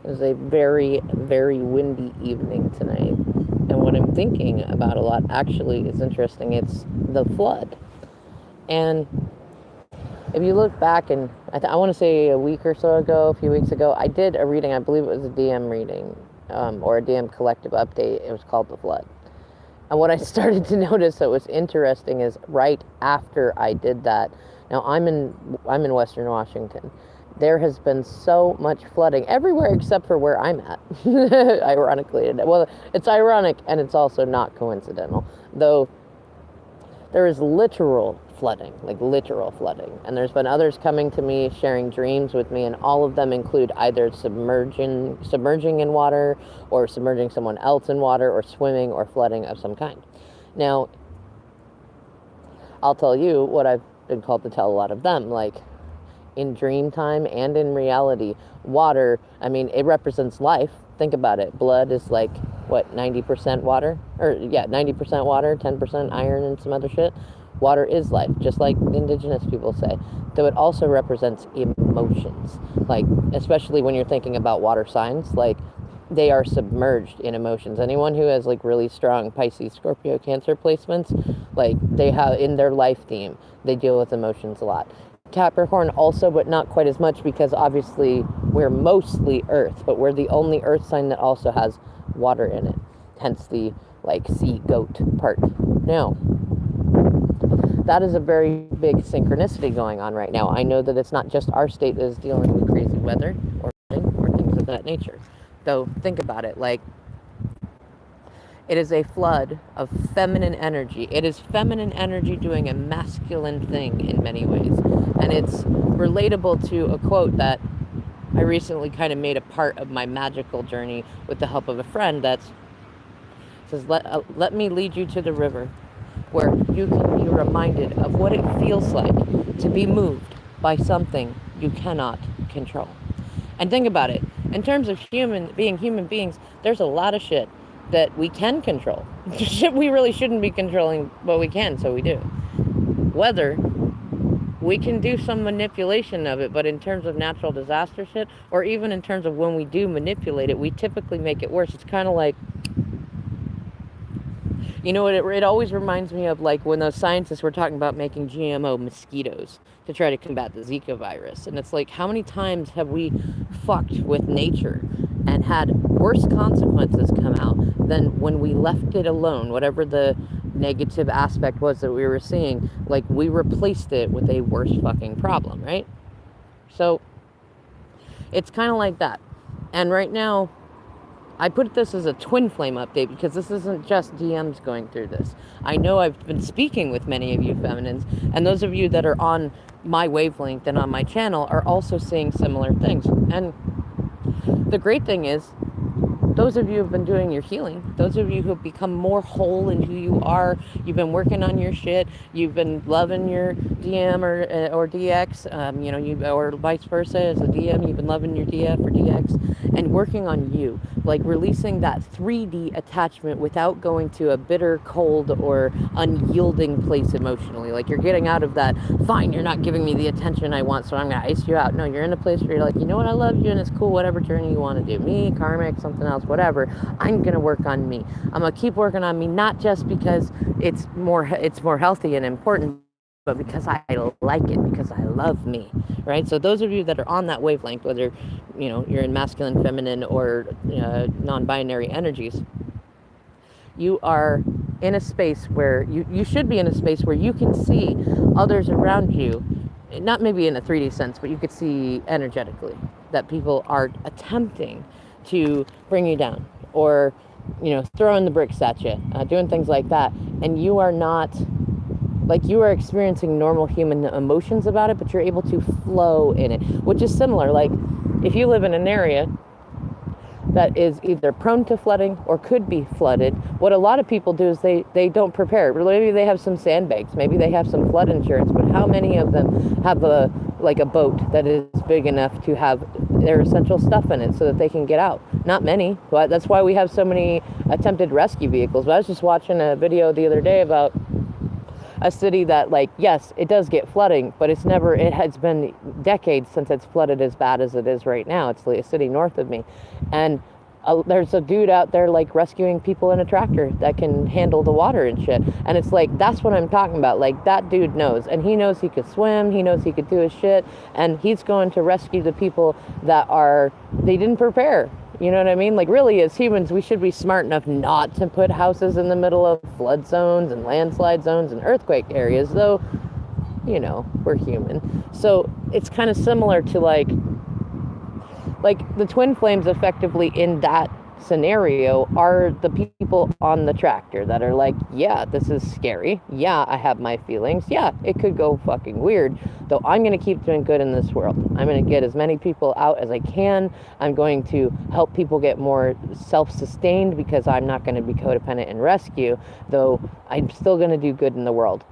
was a very, very windy evening tonight. And what I'm thinking about a lot actually is interesting. It's the flood. And if you look back, and I want to say a week or so ago, a few weeks ago, I did a reading. I believe it was a DM reading, or a DM collective update. It was called The Flood. And what I started to notice that was interesting is right after I did that. Now I'm in Western Washington. There has been so much flooding everywhere except for where I'm at. Ironically, well, it's ironic and it's also not coincidental, though. There is literal flooding, like literal flooding. And there's been others coming to me, sharing dreams with me, and all of them include either submerging in water, or submerging someone else in water, or swimming, or flooding of some kind. Now, I'll tell you what I've been called to tell a lot of them, like in dream time and in reality, water, I mean, it represents life. Think about it. Blood is like, what, 90% water? Or, yeah, 90% water, 10% iron, and some other shit. Water is life, just like indigenous people say. Though it also represents emotions. Like, especially when you're thinking about water signs, like, they are submerged in emotions. Anyone who has, like, really strong Pisces, Scorpio, Cancer placements, like, they have, in their life theme, they deal with emotions a lot. Capricorn also, but not quite as much, because obviously we're mostly earth, but we're the only earth sign that also has water in it, hence the like sea goat part. Now, that is a very big synchronicity going on right now. I know that it's not just our state that is dealing with crazy weather or things of that nature, though. Think about it, like, it is a flood of feminine energy. It is feminine energy doing a masculine thing in many ways. And it's relatable to a quote that I recently kind of made a part of my magical journey with the help of a friend that says, let me lead you to the river where you can be reminded of what it feels like to be moved by something you cannot control. And think about it. In terms of human beings, there's a lot of shit that we can control. Shit we really shouldn't be controlling, but we can, so we do. Weather, we can do some manipulation of it, but in terms of natural disaster shit, or even in terms of when we do manipulate it, we typically make it worse. It's kind of like, you know what, it always reminds me of, like, when those scientists were talking about making GMO mosquitoes to try to combat the Zika virus. And it's like, how many times have we fucked with nature and had worse consequences come out than when we left it alone, whatever the negative aspect was that we were seeing, like, we replaced it with a worse fucking problem, right? So it's kind of like that. And right now, I put this as a twin flame update because this isn't just DMs going through this. I know I've been speaking with many of you feminines, and those of you that are on my wavelength and on my channel are also seeing similar things. And the great thing is, those of you who have been doing your healing, those of you who have become more whole in who you are, you've been working on your shit, you've been loving your DM or DX, or vice versa, as a DM, you've been loving your DF or DX, and working on you, like releasing that 3D attachment without going to a bitter, cold, or unyielding place emotionally. Like, you're getting out of that, fine, you're not giving me the attention I want, so I'm going to ice you out. No, you're in a place where you're like, you know what, I love you, and it's cool, whatever journey you want to do. Me, karmic, something else, whatever, I'm going to work on me. I'm going to keep working on me, not just because it's more healthy and important, but because I like it, because I love me, right? So those of you that are on that wavelength, whether, you're in masculine, feminine, or non-binary energies, you are in a space where you should be in a space where you can see others around you, not maybe in a 3D sense, but you could see energetically that people are attempting to bring you down, or throwing the bricks at you, doing things like that, and you are not, like, you are experiencing normal human emotions about it, but you're able to flow in it, which is similar. Like, if you live in an area that is either prone to flooding or could be flooded, what a lot of people do is they don't prepare. Maybe they have some sandbags, maybe they have some flood insurance, but how many of them have a boat that is big enough to have their essential stuff in it so that they can get out? Not many, but that's why we have so many attempted rescue vehicles. But I was just watching a video the other day about a city that, like, yes, it does get flooding, but it has been decades since it's flooded as bad as it is right now. It's like a city north of me. And there's a dude out there like rescuing people in a tractor that can handle the water and shit. And it's like, that's what I'm talking about. Like, that dude knows, and he knows he could swim, he knows he could do his shit, and he's going to rescue the people that they didn't prepare. You know what I mean? Like, really, as humans, we should be smart enough not to put houses in the middle of flood zones and landslide zones and earthquake areas, though, you know, we're human. So it's kind of similar to like the twin flames effectively in that scenario are the people on the tractor that are like, yeah, this is scary. Yeah, I have my feelings. Yeah, it could go fucking weird, though I'm going to keep doing good in this world. I'm going to get as many people out as I can. I'm going to help people get more self-sustained because I'm not going to be codependent and rescue, though I'm still going to do good in the world.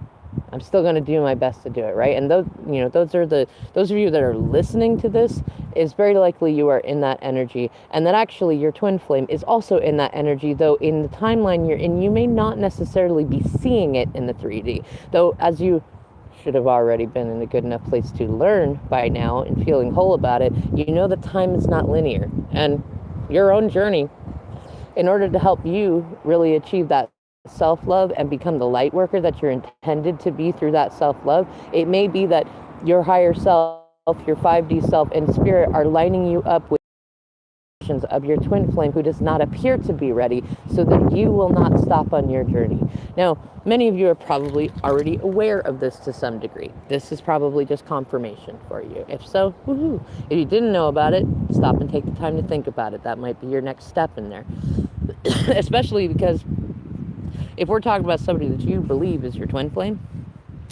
I'm still going to do my best to do it, right? And those of you that are listening to this, is very likely you are in that energy, and that actually your twin flame is also in that energy, though in the timeline you're in, you may not necessarily be seeing it in the 3D, though as you should have already been in a good enough place to learn by now and feeling whole about it, you know that time is not linear, and your own journey, in order to help you really achieve that self-love and become the light worker that you're intended to be through that self-love, it may be that your higher self, your 5D self and spirit are lining you up with of your twin flame who does not appear to be ready, so that you will not stop on your journey. Now, many of you are probably already aware of this to some degree. This is probably just confirmation for you. If so, woohoo. If you didn't know about it, stop and take the time to think about it. That might be your next step in there. Especially because if we're talking about somebody that you believe is your twin flame,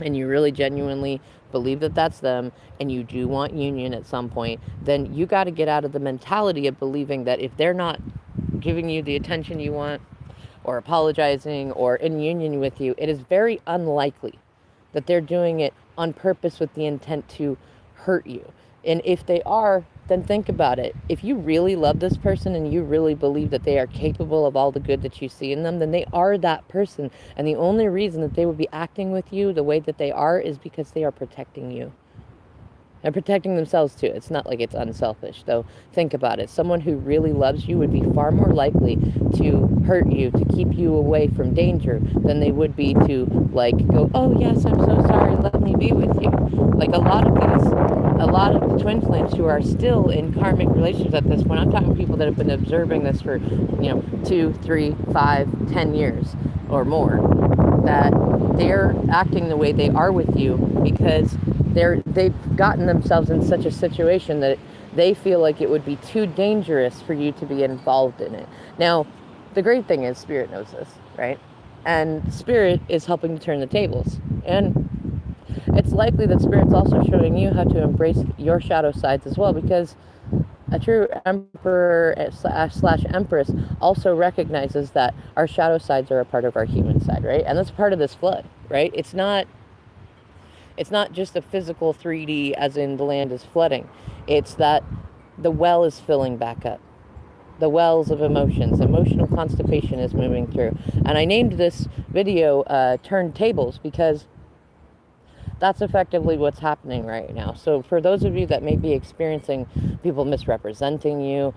and you really genuinely believe that that's them, and you do want union at some point, then you got to get out of the mentality of believing that if they're not giving you the attention you want, or apologizing, or in union with you, it is very unlikely that they're doing it on purpose with the intent to hurt you. And if they are, then think about it. If you really love this person and you really believe that they are capable of all the good that you see in them, then they are that person. And the only reason that they would be acting with you the way that they are is because they are protecting you. And protecting themselves too. It's not like it's unselfish, though. Think about it. Someone who really loves you would be far more likely to hurt you, to keep you away from danger, than they would be to, like, go, oh yes, I'm so sorry, let me be with you. Like a lot of the twin flames who are still in karmic relationships at this point, I'm talking people that have been observing this for, 2, 3, 5, 10 years or more, that they're acting the way they are with you because they've gotten themselves in such a situation that they feel like it would be too dangerous for you to be involved in it. Now, the great thing is Spirit knows this, right? And Spirit is helping to turn the tables. And it's likely that Spirit's also showing you how to embrace your shadow sides as well, because a true emperor / empress also recognizes that our shadow sides are a part of our human side, right? And that's part of this flood, right? It's not just a physical 3D as in the land is flooding. It's that the well is filling back up. The wells of emotions. Emotional constipation is moving through. And I named this video Turn Tables because that's effectively what's happening right now. So for those of you that may be experiencing people misrepresenting you,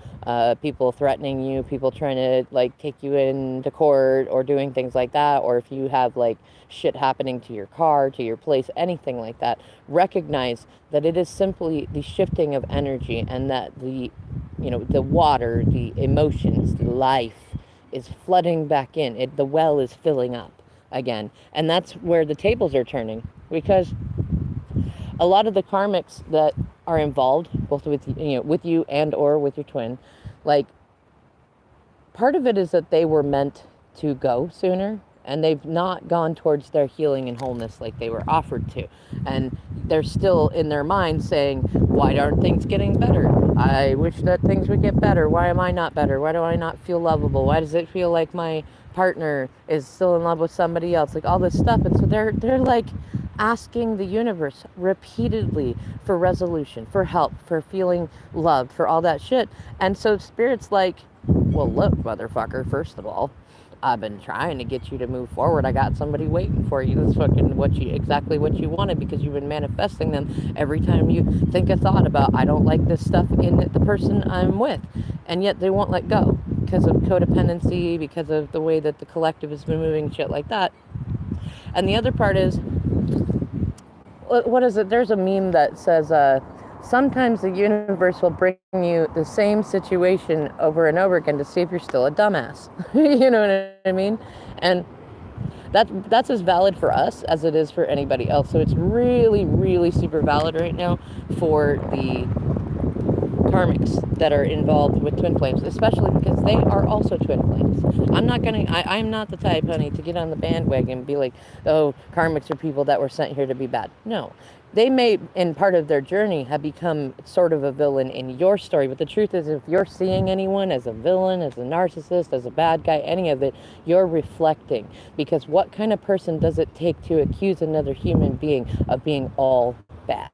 people threatening you, people trying to like take you into court or doing things like that, or if you have like shit happening to your car, to your place, anything like that, recognize that it is simply the shifting of energy, and that the water, the emotions, the life is flooding back in. The well is filling up again. And that's where the tables are turning, because a lot of the karmics that are involved, both with you and or with your twin, like, part of it is that they were meant to go sooner, and they've not gone towards their healing and wholeness like they were offered to. And they're still in their mind saying, why aren't things getting better? I wish that things would get better. Why am I not better? Why do I not feel lovable? Why does it feel like my partner is still in love with somebody else? Like all this stuff. And so they're like asking the universe repeatedly for resolution, for help, for feeling loved, for all that shit. And so Spirit's like, well, look, motherfucker, first of all, I've been trying to get you to move forward. I got somebody waiting for you. That's fucking exactly what you wanted, because you've been manifesting them every time you think a thought about, I don't like this stuff in the person I'm with. And yet they won't let go because of codependency, because of the way that the collective has been moving, shit like that. And the other part is, what is it? There's a meme that says, sometimes the universe will bring you the same situation over and over again to see if you're still a dumbass. You know what I mean? And that's as valid for us as it is for anybody else. So it's really, really super valid right now for the karmics that are involved with twin flames, especially because they are also twin flames. I'm not the type, honey, to get on the bandwagon and be like, oh, karmics are people that were sent here to be bad. No. They may, in part of their journey, have become sort of a villain in your story. But the truth is, if you're seeing anyone as a villain, as a narcissist, as a bad guy, any of it, you're reflecting. Because what kind of person does it take to accuse another human being of being all bad?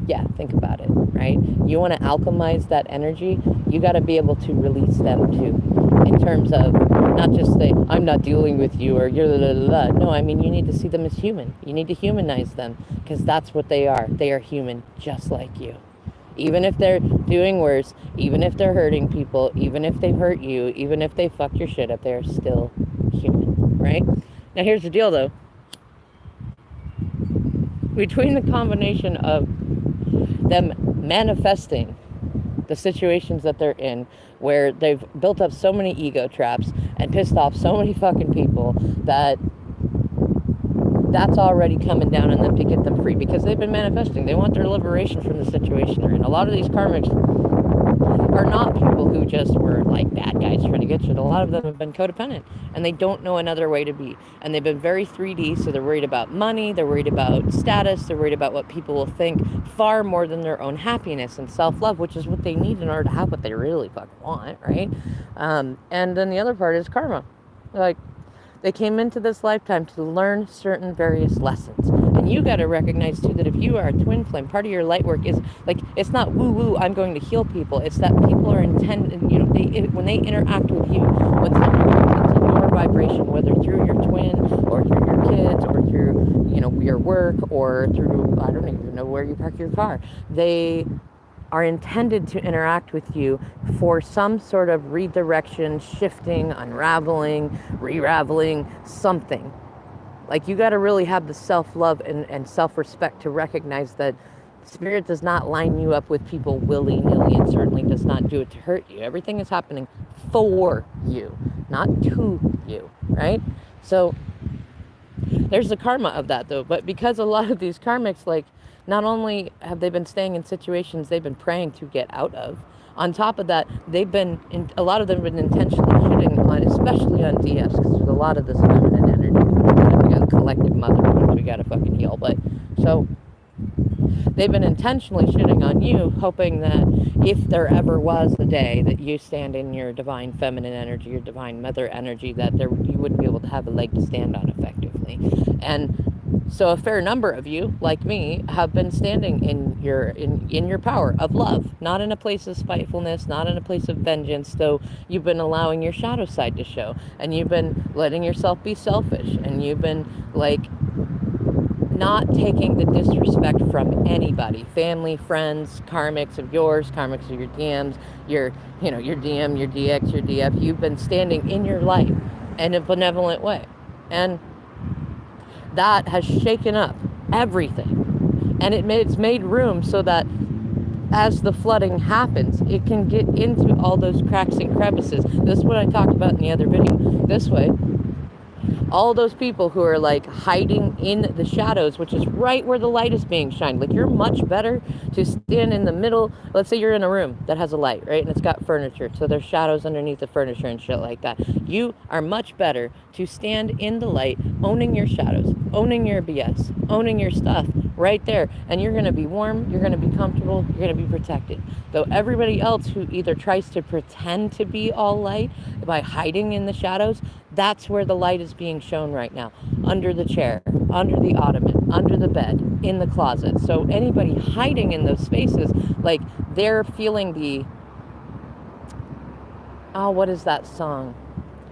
Yeah, think about it, right? You want to alchemize that energy, you got to be able to release them too. In terms of not just say, I'm not dealing with you, or you're la la la. No, I mean, you need to see them as human. You need to humanize them, because that's what they are. They are human, just like you. Even if they're doing worse, even if they're hurting people, even if they hurt you, even if they fucked your shit up, they're still human, right? Now, here's the deal, though. Between the combination of them manifesting the situations that they're in, where they've built up so many ego traps and pissed off so many fucking people, that's already coming down on them to get them free, because they've been manifesting. They want their liberation from the situation they're in. A lot of these karmics are not people who just were like bad guys trying to get shit. A lot of them have been codependent, and they don't know another way to be. And they've been very 3D, so they're worried about money, they're worried about status, they're worried about what people will think, far more than their own happiness and self-love, which is what they need in order to have what they really fucking want, right? And then the other part is karma. Like, they came into this lifetime to learn certain various lessons. And you got to recognize too that if you are a twin flame, part of your light work is like, it's not woo woo, I'm going to heal people. It's that people are intended, you know, when they interact with you, when someone comes into your vibration, whether through your twin or through your kids or through, you know, your work or through, I don't even know where you park your car, they are intended to interact with you for some sort of redirection, shifting, unraveling, re-raveling, something. Like, you got to really have the self-love and self-respect to recognize that Spirit does not line you up with people willy-nilly, and certainly does not do it to hurt you. Everything is happening for you, not to you, right? So there's the karma of that, though. But because a lot of these karmics, like, not only have they been staying in situations they've been praying to get out of, on top of that, a lot of them have been intentionally shitting on, especially on DFs, because there's a lot of this feminine energy. We got a collective motherhood we got to fucking heal. But, so, they've been intentionally shitting on you, hoping that if there ever was a day that you stand in your divine feminine energy, your divine mother energy, that you wouldn't be able to have a leg to stand on effectively. And so a fair number of you, like me, have been standing in your power of love, not in a place of spitefulness, not in a place of vengeance. So you've been allowing your shadow side to show, and you've been letting yourself be selfish, and you've been like not taking the disrespect from anybody, family, friends, karmics of yours, karmics of your DMs, your DM, your DX, your DF. You've been standing in your light in a benevolent way, and that has shaken up everything, and it's made room so that as the flooding happens, it can get into all those cracks and crevices. This is what I talked about in the other video. This way, all those people who are like hiding in the shadows, which is right where the light is being shined. Like, you're much better to stand in the middle. Let's say you're in a room that has a light, right? And it's got furniture. So there's shadows underneath the furniture and shit like that. You are much better to stand in the light, owning your shadows, owning your BS, owning your stuff right there. And you're going to be warm. You're going to be comfortable. You're going to be protected. Though everybody else who either tries to pretend to be all light by hiding in the shadows, that's where the light is being shown right now. Under the chair, under the ottoman, under the bed, in the closet. So anybody hiding in those spaces, like, they're feeling what is that song?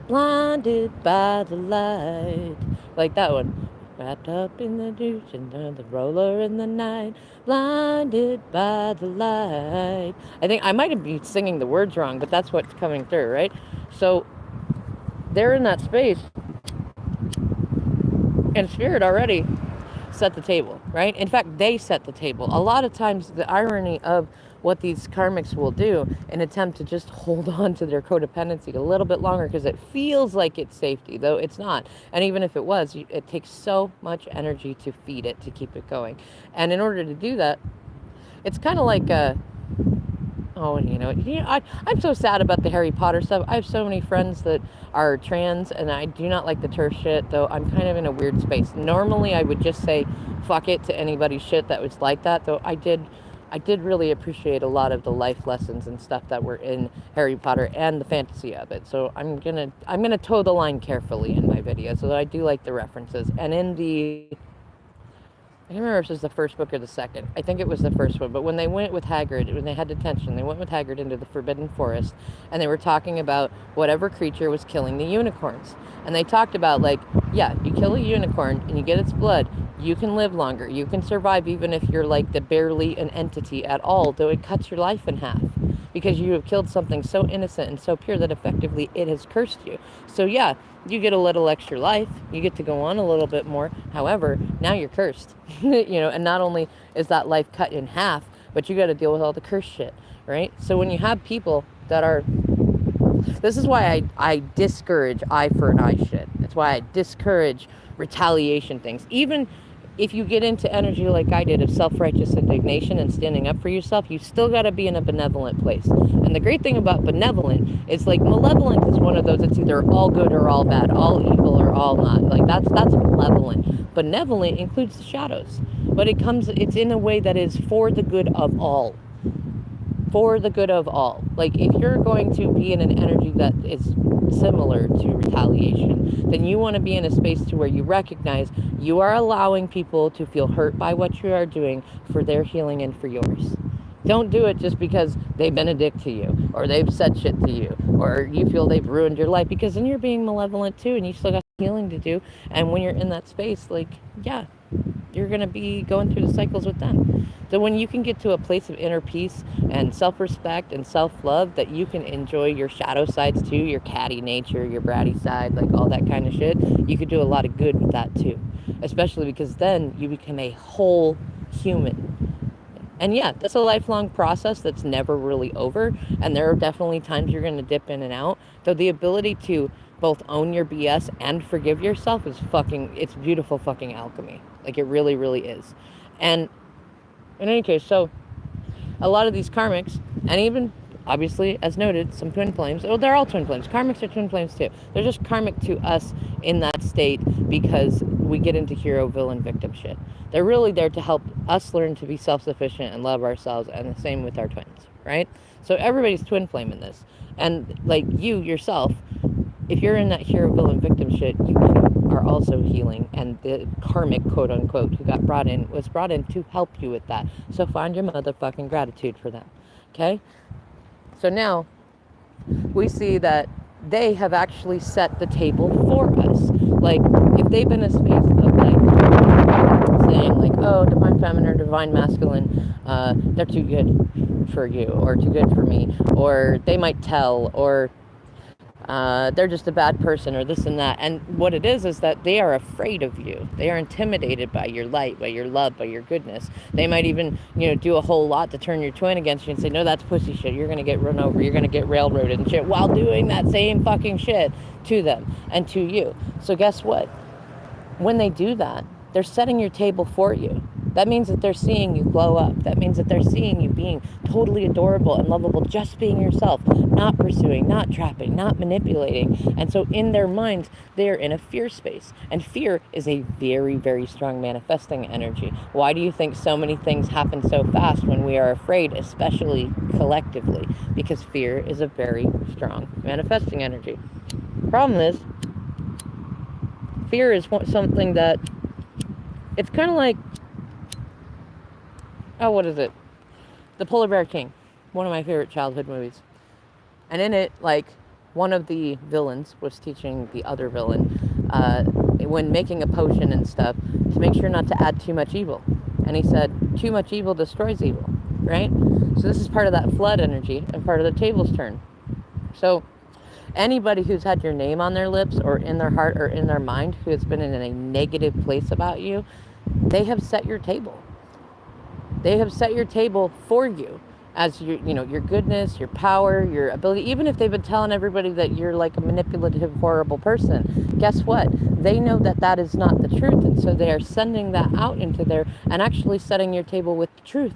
blinded by the light. Like that one. Wrapped up in the douche and the roller in the night, blinded by the light. I think I might have been singing the words wrong, but that's what's coming through, right? So they're in that space, and spirit already set the table, right? In fact, they set the table. A lot of times, the irony of what these karmics will do in attempt to just hold on to their codependency a little bit longer because it feels like it's safety, though it's not. And even if it was, it takes so much energy to feed it, to keep it going. And in order to do that, it's kind of like I'm so sad about the Harry Potter stuff. I have so many friends that are trans, and I do not like the TERF shit, though I'm kind of in a weird space. Normally, I would just say fuck it to anybody's shit that was like that, though I did really appreciate a lot of the life lessons and stuff that were in Harry Potter and the fantasy of it. So I'm gonna toe the line carefully in my video, so that I do like the references. And in the I can't remember if it was the first book or the second. I think it was the first one. But when they went with Hagrid, when they had detention, they went with Hagrid into the Forbidden Forest, and they were talking about whatever creature was killing the unicorns. And they talked about, like, yeah, you kill a unicorn and you get its blood, you can live longer. You can survive even if you're, like, barely an entity at all, though it cuts your life in half. Because you have killed something so innocent and so pure that effectively it has cursed you. So yeah, you get a little extra life. You get to go on a little bit more. However, now you're cursed. And not only is that life cut in half, but you got to deal with all the curse shit, right? So when you have people that are... This is why I discourage eye for an eye shit. That's why I discourage retaliation things. Even if you get into energy like I did of self-righteous indignation and standing up for yourself, you still got to be in a benevolent place. And the great thing about benevolent is, like, malevolent is one of those, it's either all good or all bad, all evil or all not. Like, that's malevolent. Benevolent includes the shadows, but it's in a way that is for the good of all. For the good of all. Like, if you're going to be in an energy that is similar to retaliation, then you want to be in a space to where you recognize you are allowing people to feel hurt by what you are doing for their healing and for yours. Don't do it just because they've been a dick to you, or they've said shit to you, or you feel they've ruined your life, because then you're being malevolent too, and you still got healing to do. And when you're in that space, like, yeah, you're going to be going through the cycles with them. So when you can get to a place of inner peace and self-respect and self-love, that you can enjoy your shadow sides too, your catty nature, your bratty side, like all that kind of shit, you could do a lot of good with that too. Especially because then you become a whole human. And yeah, that's a lifelong process that's never really over. And there are definitely times you're going to dip in and out. Though the ability to both own your BS and forgive yourself is it's beautiful fucking alchemy. Like, it really, really is. And in any case, so a lot of these karmics, and even obviously, as noted, some twin flames, well, they're all twin flames. Karmics are twin flames too. They're just karmic to us in that state because we get into hero, villain, victim shit. They're really there to help us learn to be self-sufficient and love ourselves, and the same with our twins, right? So everybody's twin flame in this. And like you yourself, if you're in that hero, villain, victim shit, you are also healing. And the karmic, quote unquote, who was brought in to help you with that. So find your motherfucking gratitude for them. Okay? So now we see that they have actually set the table for us. Like, if they've been in a space of, like, saying, like, oh, divine feminine or divine masculine, they're too good for you, or too good for me, or they might tell, or they're just a bad person, or this and that. And what it is that they are afraid of you. They are intimidated by your light, by your love, by your goodness. They might even, do a whole lot to turn your twin against you and say, no, that's pussy shit. You're going to get run over. You're going to get railroaded and shit, while doing that same fucking shit to them and to you. So guess what? When they do that, they're setting your table for you. That means that they're seeing you glow up. That means that they're seeing you being totally adorable and lovable, just being yourself, not pursuing, not trapping, not manipulating. And so in their minds, they're in a fear space. And fear is a very, very strong manifesting energy. Why do you think so many things happen so fast when we are afraid, especially collectively? Because fear is a very strong manifesting energy. Problem is, fear is something that, it's kind of like, what is it? The Polar Bear King. One of my favorite childhood movies. And in it, like, one of the villains was teaching the other villain, when making a potion and stuff, to make sure not to add too much evil. And he said, too much evil destroys evil, right? So this is part of that flood energy and part of the table's turn. So anybody who's had your name on their lips or in their heart or in their mind who has been in a negative place about you, they have set your table. They have set your table for you as your goodness, your power, your ability. Even if they've been telling everybody that you're like a manipulative, horrible person, guess what? They know that that is not the truth. And so they are sending that out into there and actually setting your table with the truth.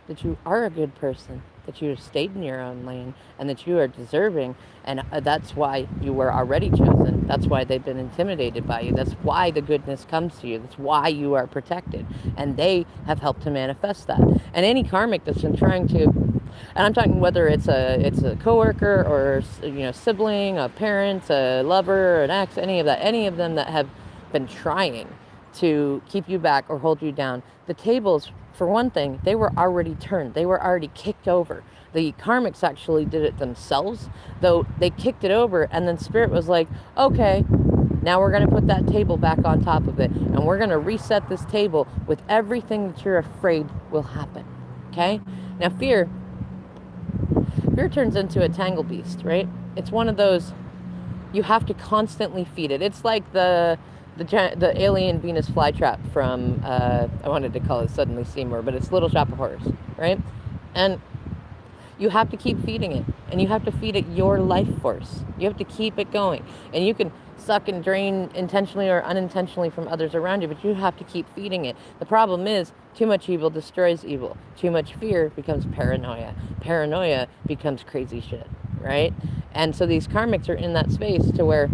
That you are a good person, that you have stayed in your own lane, and that you are deserving, and that's why you were already chosen. That's why they've been intimidated by you. That's why the goodness comes to you. That's why you are protected, and they have helped to manifest that. And any karmic that's been trying to, and I'm talking whether it's a coworker or sibling, a parent, a lover, an ex, any of them that have been trying to keep you back or hold you down. The tables, for one thing, they were already turned. They were already kicked over. The karmics actually did it themselves, though they kicked it over, and then Spirit was like, okay, now we're going to put that table back on top of it, and we're going to reset this table with everything that you're afraid will happen, okay? Now, fear turns into a tangle beast, right? It's one of those, you have to constantly feed it. It's like the alien Venus flytrap from, I wanted to call it Suddenly Seymour, but it's Little Shop of Horrors, right? And you have to keep feeding it, and you have to feed it your life force. You have to keep it going, and you can suck and drain intentionally or unintentionally from others around you, but you have to keep feeding it. The problem is, too much evil destroys evil. Too much fear becomes paranoia. Paranoia becomes crazy shit, right? And so these karmics are in that space to where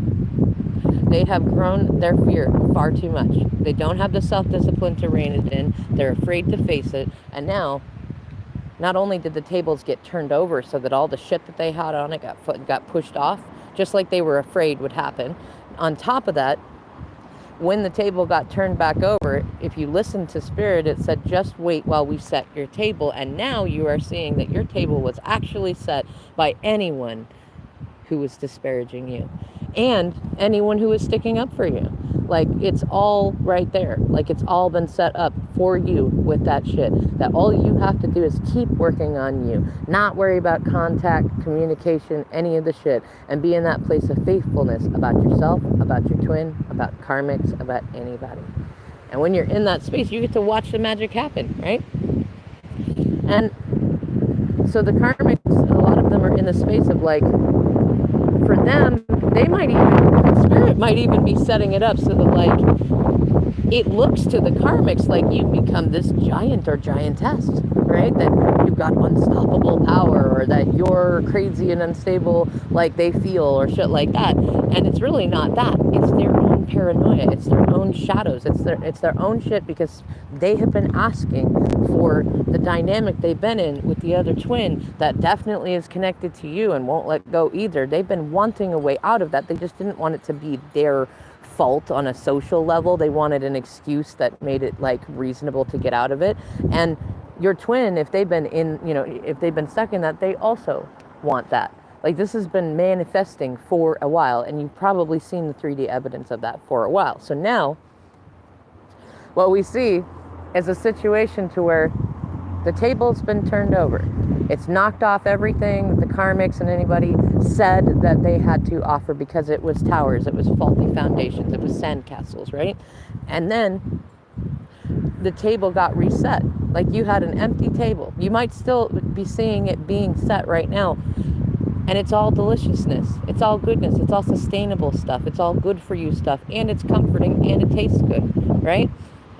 they have grown their fear far too much. They don't have the self-discipline to rein it in. They're afraid to face it. And now, not only did the tables get turned over so that all the shit that they had on it got pushed off, just like they were afraid would happen. On top of that, when the table got turned back over, if you listen to Spirit, it said, just wait while we set your table. And now you are seeing that your table was actually set by anyone who was disparaging you and anyone who was sticking up for you. Like, it's all right there. Like, it's all been set up for you with that shit. That all you have to do is keep working on you. Not worry about contact, communication, any of the shit. And be in that place of faithfulness about yourself, about your twin, about karmics, about anybody. And when you're in that space, you get to watch the magic happen, right? And so the karmics, a lot of them are in the space of like, for them, they might even, Spirit might even be setting it up so that like it looks to the karmics like you become this giant or giantess, right? That you've got unstoppable power, or that you're crazy and unstable like they feel, or shit like that. And it's really not that. It's their own paranoia. It's their own shadows. It's their own shit, because they have been asking for the dynamic they've been in with the other twin that definitely is connected to you and won't let go either. They've been wanting a way out of that. They just didn't want it to be their fault on a social level. They wanted an excuse that made it like reasonable to get out of it. And your twin, if they've been in, if they've been stuck in that, they also want that. Like, this has been manifesting for a while, and you've probably seen the 3D evidence of that for a while. So now what we see is a situation to where the table's been turned over. It's knocked off everything the karmics and anybody said that they had to offer, because it was towers, it was faulty foundations, it was sandcastles, right? And then the table got reset. Like, you had an empty table. You might still be seeing it being set right now. And it's all deliciousness. It's all goodness. It's all sustainable stuff. It's all good for you stuff. And it's comforting, and it tastes good, right?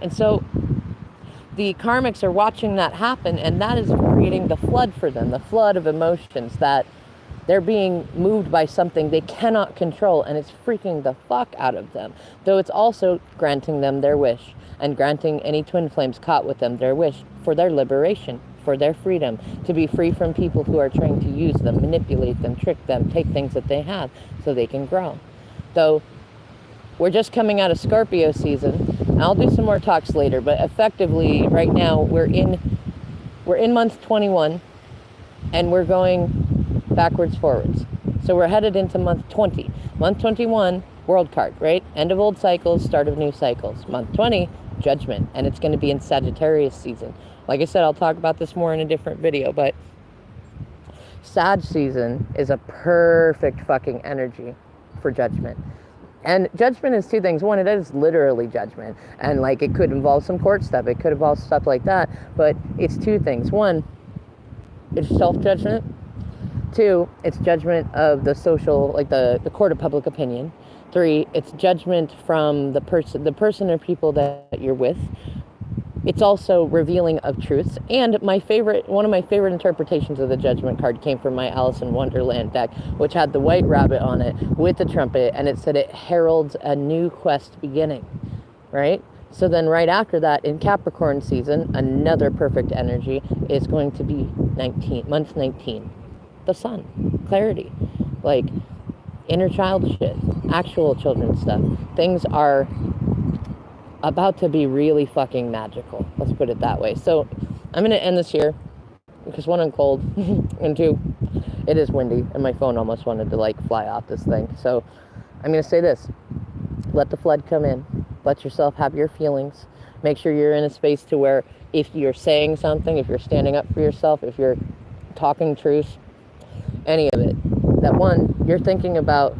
And so the karmics are watching that happen, and that is creating the flood for them, the flood of emotions that they're being moved by something they cannot control, and it's freaking the fuck out of them. Though it's also granting them their wish, and granting any twin flames caught with them their wish for their liberation, for their freedom, to be free from people who are trying to use them, manipulate them, trick them, take things that they have so they can grow. Though we're just coming out of Scorpio season, and I'll do some more talks later, but effectively right now we're in month 21, and we're going backwards, forwards. So we're headed into month 20. Month 21, world card, right? End of old cycles, start of new cycles. Month 20, judgment. And it's going to be in Sagittarius season. Like I said, I'll talk about this more in a different video, but Sag season is a perfect fucking energy for judgment. And judgment is two things. One, it is literally judgment. And like it could involve some court stuff. It could involve stuff like that. But it's two things. One, it's self-judgment. Two, it's judgment of the social, like the court of public opinion. Three, it's judgment from the person or people that you're with. It's also revealing of truths. And one of my favorite interpretations of the judgment card came from my Alice in Wonderland deck, which had the white rabbit on it with the trumpet, and it said it heralds a new quest beginning, right? So then right after that, in Capricorn season, another perfect energy is going to be month 19. The sun, clarity, like inner child shit, actual children stuff. Things are about to be really fucking magical. Let's put it that way. So I'm going to end this here because one, I'm cold, and two, it is windy, and my phone almost wanted to like fly off this thing. So I'm going to say this. Let the flood come in. Let yourself have your feelings. Make sure you're in a space to where if you're saying something, if you're standing up for yourself, if you're talking truth, any of it, that one, you're thinking about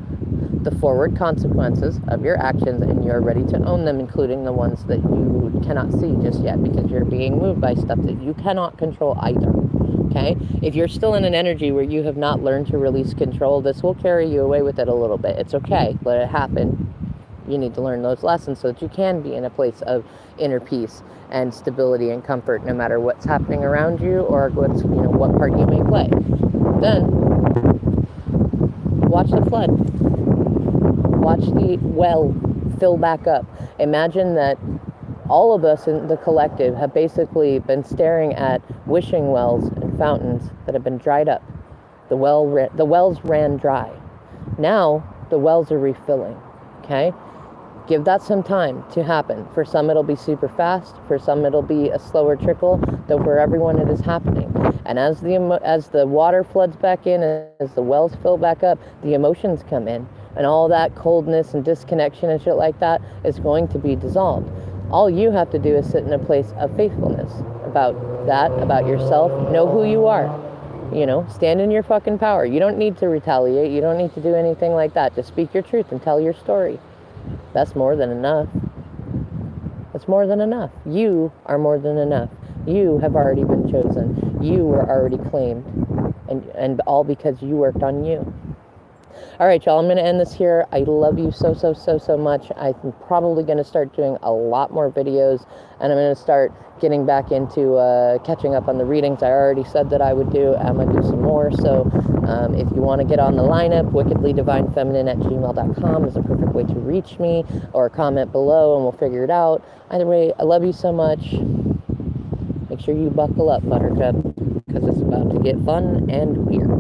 the forward consequences of your actions and you're ready to own them, including the ones that you cannot see just yet because you're being moved by stuff that you cannot control either. Okay? If you're still in an energy where you have not learned to release control, this will carry you away with it a little bit. It's okay. Let it happen. You need to learn those lessons so that you can be in a place of inner peace and stability and comfort no matter what's happening around you or what part you may play. Then watch the flood. Watch the well fill back up. Imagine that all of us in the collective have basically been staring at wishing wells and fountains that have been dried up. The wells ran dry. Now the wells are refilling. Okay? Give that some time to happen. For some it'll be super fast. For some it'll be a slower trickle. Though for everyone it is happening. And as the water floods back in, as the wells fill back up, the emotions come in. And all that coldness and disconnection and shit like that is going to be dissolved. All you have to do is sit in a place of faithfulness about that, about yourself. Know who you are. Stand in your fucking power. You don't need to retaliate. You don't need to do anything like that. Just speak your truth and tell your story. That's more than enough. That's more than enough. You are more than enough. You have already been chosen. You were already claimed. And all because you worked on you. All right, y'all, I'm going to end this here. I love you so, so, so, so much. I'm probably going to start doing a lot more videos, and I'm going to start getting back into catching up on the readings I already said that I would do. I'm going to do some more. So if you want to get on the lineup, wickedlydivinefeminine@gmail.com is a perfect way to reach me, or comment below and we'll figure it out. Either way, I love you so much. Make sure you buckle up, Buttercup, because it's about to get fun and weird.